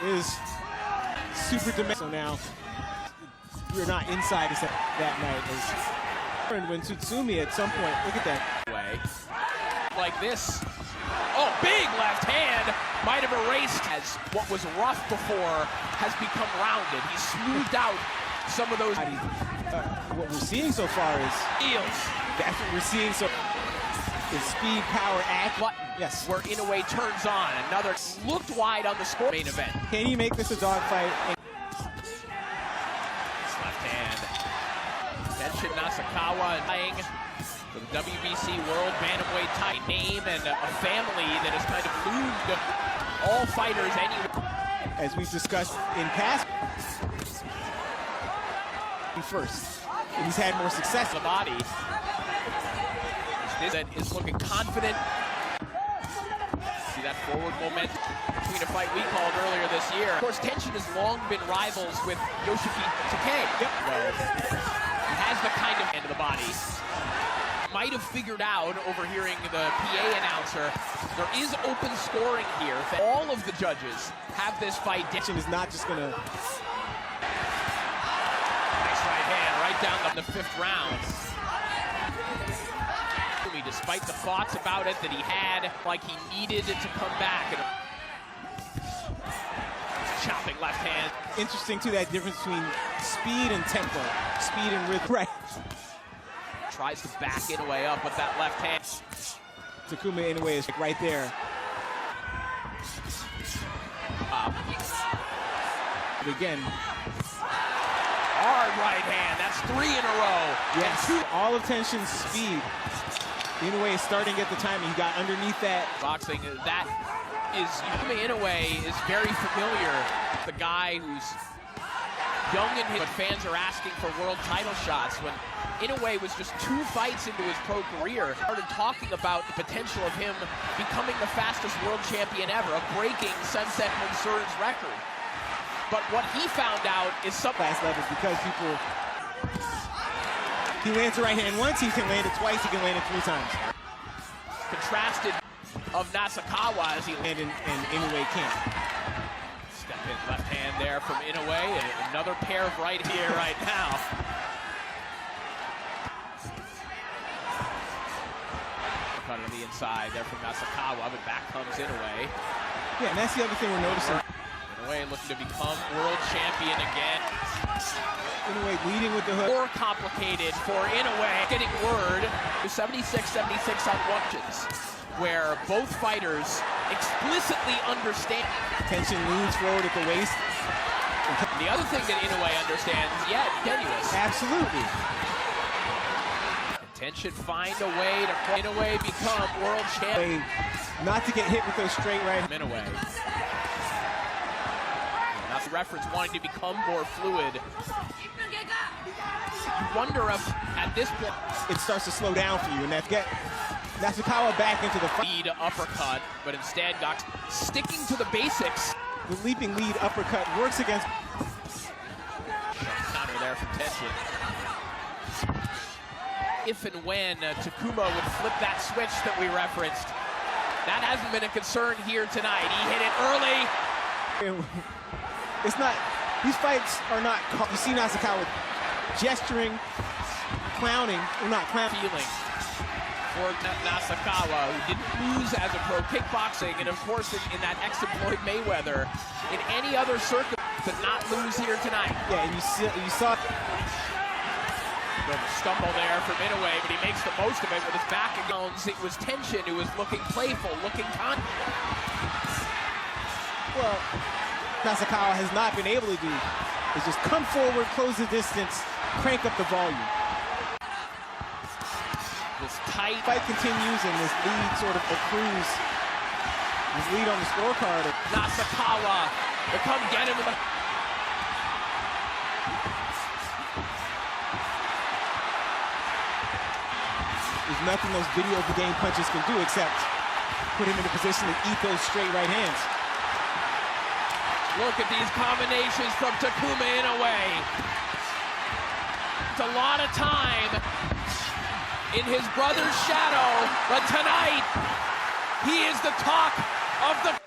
is super demanding. So now we're not inside that night. When Tsutsumi at some point, look at that. Way. Like this. Oh, big left hand. Might have erased as what was rough before has become rounded. He smoothed out some of those. What we're seeing so far is heels. That's what we're seeing so is speed, power, act. Yes. Where Inoue turns on. Another looked wide on the score main event. Can you make this a dogfight? Left hand. Tenshin Nasukawa playing for the WBC World Bantamweight title. Name and a family that has kind of moved all fighters anyway. As we've discussed in past, first, and he's had more success. The body. This is looking confident. See that forward momentum between a fight we called earlier this year. Of course, Tenshin has long been rivals with Yoshiki Takei. Yep. He has the kind of hand of the body. Might have figured out, overhearing the PA announcer, there is open scoring here. All of the judges have this fight. Tenshin is not just gonna. Nice right hand, right down the fifth round. Despite the thoughts about it that he had, like he needed it to come back. And chopping left hand. Interesting too, that difference between speed and tempo, speed and rhythm. Right. Tries to back Inoue up with that left hand. Takuma Inoue is right there. Again. Hard right hand. That's 3 in a row. Yes. All of Tenshin's speed. Inoue is starting at the timing. He got underneath that. Boxing, that is, Inoue is very familiar. The guy who's young in his, but fans are asking for world title shots. When Inoue was just 2 fights into his pro career, started talking about the potential of him becoming the fastest world champion ever, of breaking Sunset Mansour's record. But what he found out is some class levels because people. He lands the right hand once, he can land it twice, he can land it 3 times. Contrasted of Nasukawa as he landed and Inoue can't. Step in left hand there from Inoue, and another pair of right here right now. Cut on the inside there from Nasukawa, but back comes Inoue. Yeah, and that's the other thing we're noticing. Inoue looking to become world champion again. Inoue leading with the hook. More complicated for Inoue. Getting word to 76-76 on watches, where both fighters explicitly understand. Tenshin leans forward at the waist. The other thing that Inoue understands, yeah, tenuous. Absolutely. Tenshin find a way to Inoue become world champion. Not to get hit with those straight right. Inoue. That's the reference wanting to become more fluid. You wonder if, at this point, it starts to slow down for you, and get Nasukawa back into the fight. Lead uppercut, but instead got sticking to the basics. The leaping lead uppercut works against. Counter there from Tenshin. If and when Takuma would flip that switch that we referenced, that hasn't been a concern here tonight. He hit it early. It's not. These fights are not. You see Nasukawa gesturing, clowning, or not clowning. Feeling for Nasukawa, who didn't lose as a pro kickboxing, and of course in that ex-employed Mayweather, in any other circuit, to not lose here tonight. Yeah, and you saw the stumble there from Inoue, but he makes the most of it with his back against. It was Tenshin who was looking playful, looking well, Nasukawa has not been able to do is just come forward, close the distance, crank up the volume. This tight fight continues, and this lead sort of accrues. This lead on the scorecard. Nasukawa to come get him. There's nothing those video game punches can do except put him in a position to eat those straight right hands. Look at these combinations from Takuma Inoue. It's a lot of time in his brother's shadow, but tonight he is the talk of the...